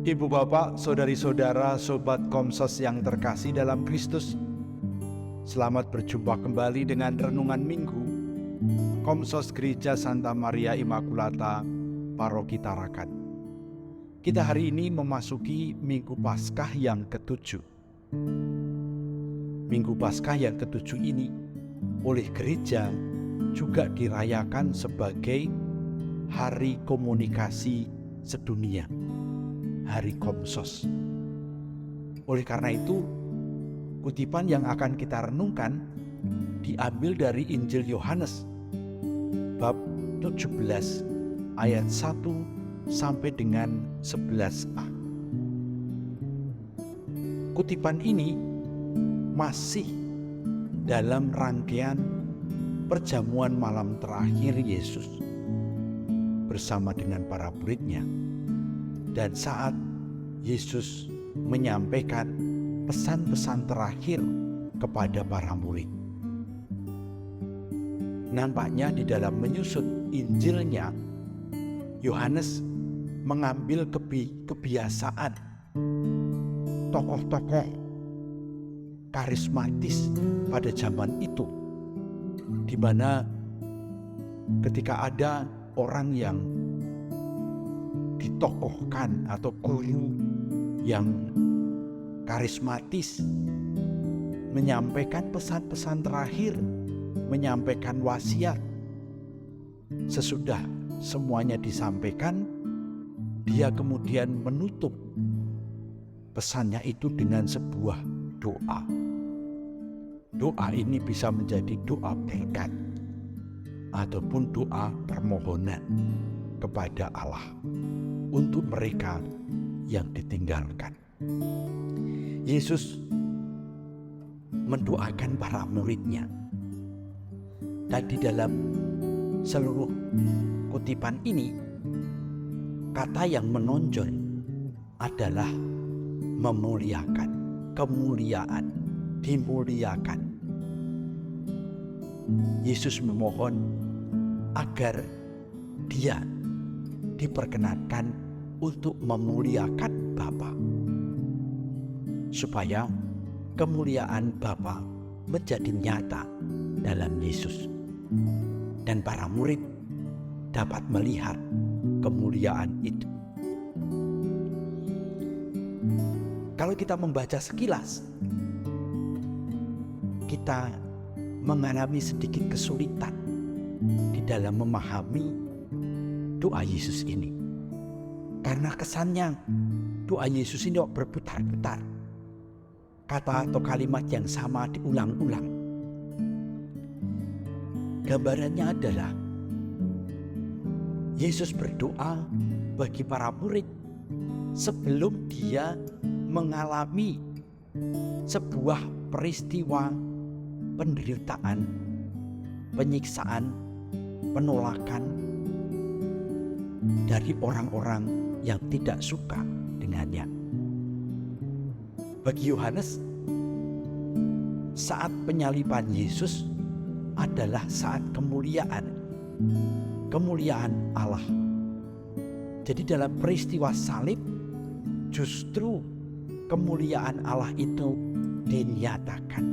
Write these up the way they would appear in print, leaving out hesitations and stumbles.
Ibu bapak, saudari-saudara, sobat Komsos yang terkasih dalam Kristus, selamat berjumpa kembali dengan Renungan Minggu Komsos Gereja Santa Maria Immaculata, Paroki Tarakan. Kita hari ini memasuki Minggu Paskah yang ke-7. Minggu Paskah yang ke-7 ini oleh gereja juga dirayakan sebagai Hari Komunikasi Sedunia, Hari Komsos. Oleh karena itu, kutipan yang akan kita renungkan diambil dari Injil Yohanes bab 17 ayat 1 sampai dengan 11a. Kutipan ini masih dalam rangkaian perjamuan malam terakhir Yesus bersama dengan para muridnya, dan saat Yesus menyampaikan pesan-pesan terakhir kepada para murid. Nampaknya di dalam menyusun Injilnya, Yohanes mengambil kebiasaan tokoh-tokoh karismatis pada zaman itu, di mana ketika ada orang yang ditokohkan atau guru yang karismatis menyampaikan pesan-pesan terakhir, menyampaikan wasiat, sesudah semuanya disampaikan, dia kemudian menutup pesannya itu dengan sebuah doa. Doa ini bisa menjadi doa berkat ataupun doa permohonan kepada Allah untuk mereka yang ditinggalkan. Yesus mendoakan para muridnya, dan di dalam seluruh kutipan ini, kata yang menonjol adalah memuliakan, kemuliaan, dimuliakan. Yesus memohon agar dia diperkenankan untuk memuliakan Bapa, supaya kemuliaan Bapa menjadi nyata dalam Yesus, dan para murid dapat melihat kemuliaan itu. Kalau kita membaca sekilas, kita mengalami sedikit kesulitan di dalam memahami doa Yesus ini, karena kesannya doa Yesus ini berputar-putar, kata atau kalimat yang sama diulang-ulang. Gambarannya adalah Yesus berdoa bagi para murid sebelum dia mengalami sebuah peristiwa penderitaan, penyiksaan, penolakan dari orang-orang yang tidak suka dengannya. Bagi Yohanes, saat penyaliban Yesus adalah saat kemuliaan Allah. Jadi dalam peristiwa salib, justru kemuliaan Allah itu dinyatakan.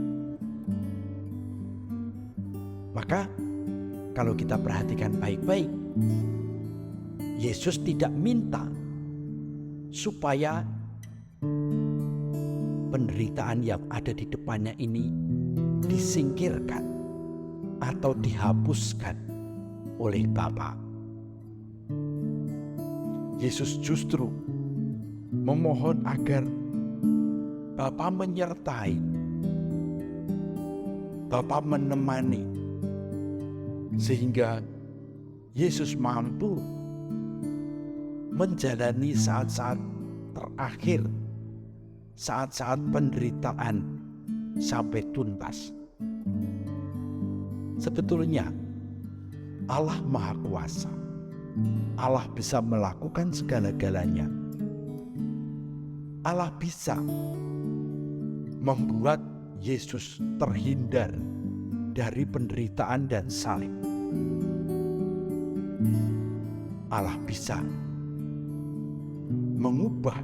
Maka kalau kita perhatikan baik-baik, Yesus tidak minta supaya penderitaan yang ada di depannya ini disingkirkan atau dihapuskan oleh Bapa. Yesus justru memohon agar Bapa menyertai, Bapa menemani, sehingga Yesus mampu menjalani saat-saat terakhir, saat-saat penderitaan sampai tuntas. Sebetulnya Allah Maha Kuasa, Allah bisa melakukan segala-galanya. Allah bisa membuat Yesus terhindar dari penderitaan dan salib. Allah bisa mengubah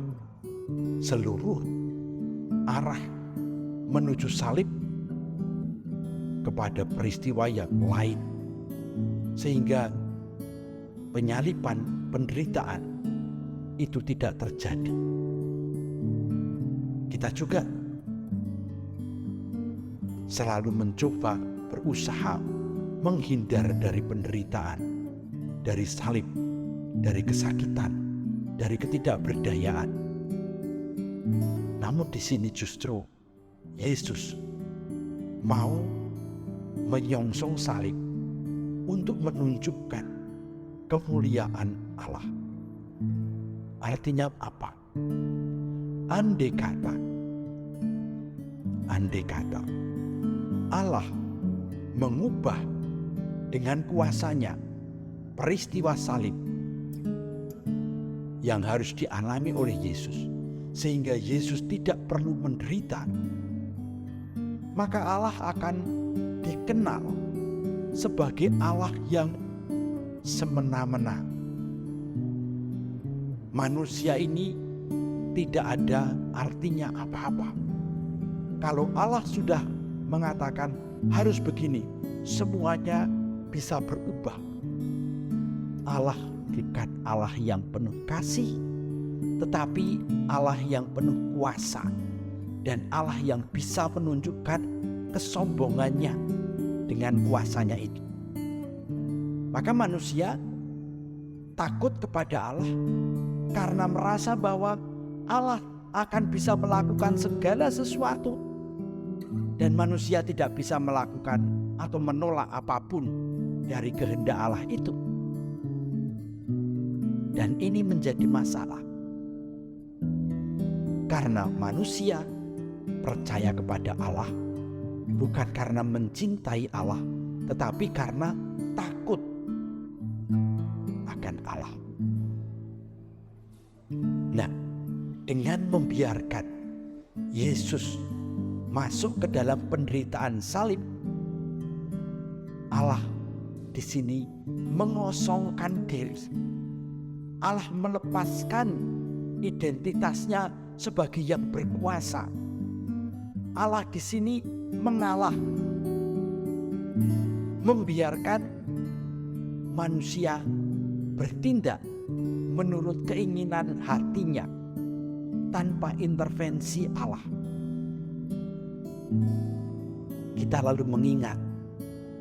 seluruh arah menuju salib kepada peristiwa yang lain, sehingga penyaliban, penderitaan itu tidak terjadi. Kita juga selalu mencoba berusaha menghindar dari penderitaan, dari salib, dari kesakitan, dari ketidakberdayaan. Namun di sini justru Yesus mau menyongsong salib untuk menunjukkan kemuliaan Allah. Artinya apa? Andai kata Allah mengubah dengan kuasanya peristiwa salib yang harus dialami oleh Yesus, sehingga Yesus tidak perlu menderita, maka Allah akan dikenal sebagai Allah yang semena-mena. Manusia ini tidak ada artinya apa-apa. Kalau Allah sudah mengatakan harus begini, semuanya bisa berubah. Allah bukan Allah yang penuh kasih, tetapi Allah yang penuh kuasa, dan Allah yang bisa menunjukkan kesombongannya dengan kuasanya itu. Maka manusia takut kepada Allah karena merasa bahwa Allah akan bisa melakukan segala sesuatu, dan manusia tidak bisa melakukan atau menolak apapun dari kehendak Allah itu. Dan ini menjadi masalah karena manusia percaya kepada Allah bukan karena mencintai Allah, tetapi karena takut akan Allah. Nah, dengan membiarkan Yesus masuk ke dalam penderitaan salib, Allah di sini mengosongkan diri. Allah melepaskan identitasnya sebagai yang berkuasa. Allah di sini mengalah, membiarkan manusia bertindak menurut keinginan hatinya tanpa intervensi Allah. Kita lalu mengingat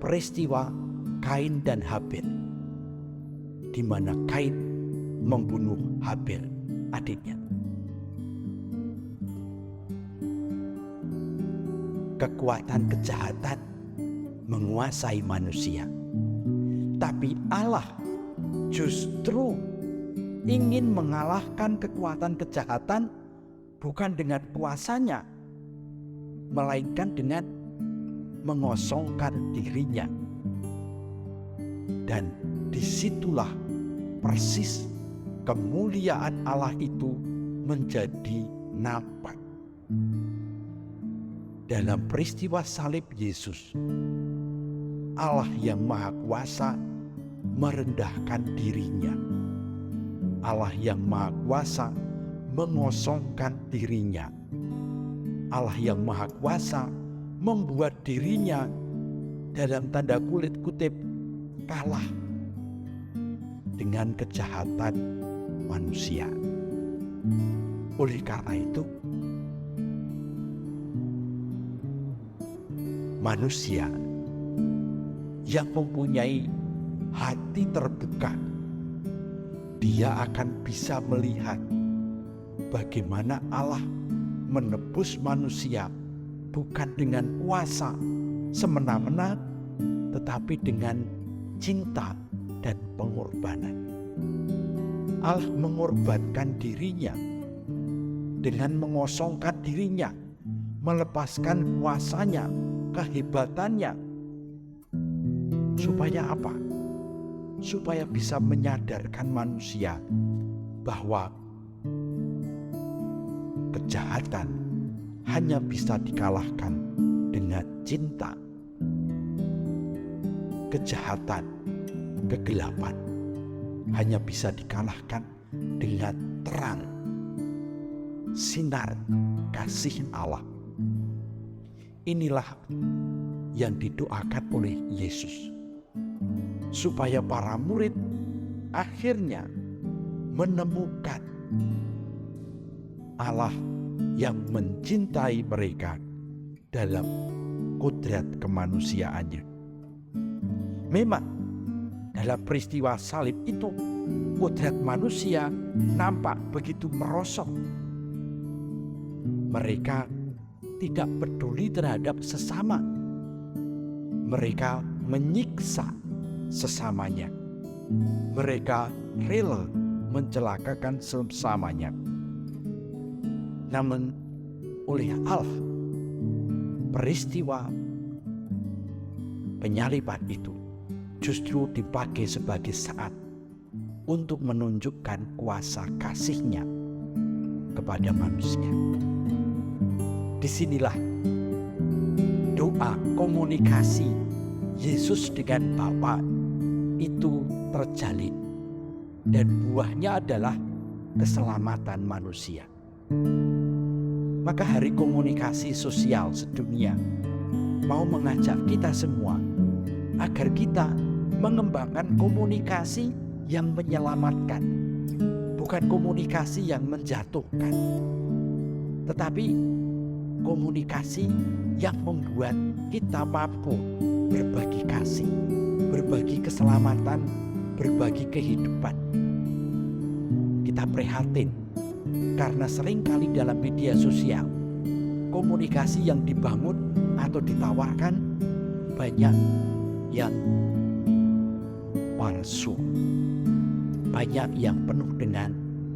peristiwa Kain dan Habil, di mana Kain membunuh Habil, adiknya. Kekuatan kejahatan menguasai manusia, tapi Allah justru ingin mengalahkan kekuatan kejahatan bukan dengan kuasanya, melainkan dengan mengosongkan dirinya. Dan disitulah persis kemuliaan Allah itu menjadi nampak. Dalam peristiwa salib Yesus, Allah yang Maha Kuasa merendahkan dirinya. Allah yang Maha Kuasa mengosongkan dirinya. Allah yang Maha Kuasa membuat dirinya dalam tanda kutip kalah dengan kejahatan manusia. Oleh karena itu, manusia yang mempunyai hati terbuka, dia akan bisa melihat bagaimana Allah menebus manusia bukan dengan kuasa semena-mena, tetapi dengan cinta dan pengorbanan. Allah mengorbankan dirinya dengan mengosongkan dirinya, melepaskan kuasanya, kehebatannya. Supaya apa? Supaya bisa menyadarkan manusia bahwa kejahatan hanya bisa dikalahkan dengan cinta. Kejahatan, kegelapan hanya bisa dikalahkan dengan terang. sinar kasih Allah. Inilah yang didoakan oleh Yesus, supaya para murid akhirnya menemukan Allah yang mencintai mereka dalam kodrat kemanusiaannya. Memang dalam peristiwa salib itu kodrat manusia nampak begitu merosot. Mereka tidak peduli terhadap sesama. Mereka menyiksa sesamanya. Mereka rela mencelakakan sesamanya. Namun oleh Allah, peristiwa penyaliban itu justru dipakai sebagai saat untuk menunjukkan kuasa kasih-Nya kepada manusia. Disinilah doa komunikasi Yesus dengan Bapa itu terjalin, dan buahnya adalah keselamatan manusia. Maka hari komunikasi sosial sedunia mau mengajak kita semua agar kita mengembangkan komunikasi yang menyelamatkan, bukan komunikasi yang menjatuhkan, tetapi komunikasi yang membuat kita mampu berbagi kasih, berbagi keselamatan, berbagi kehidupan. Kita prihatin karena seringkali dalam media sosial komunikasi yang dibangun atau ditawarkan banyak yang palsu, banyak yang penuh dengan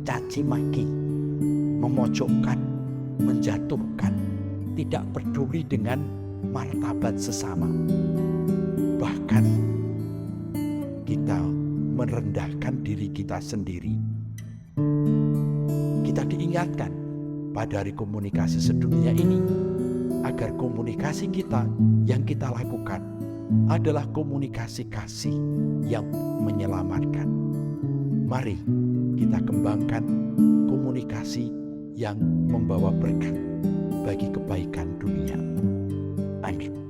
caci maki, memojokkan, menjatuhkan, tidak peduli dengan martabat sesama. Bahkan kita merendahkan diri kita sendiri. Kita diingatkan pada hari komunikasi sedunia ini agar komunikasi kita yang kita lakukan adalah komunikasi kasih yang menyelamatkan. Mari kita kembangkan komunikasi yang membawa berkat bagi kebaikan dunia. Amin.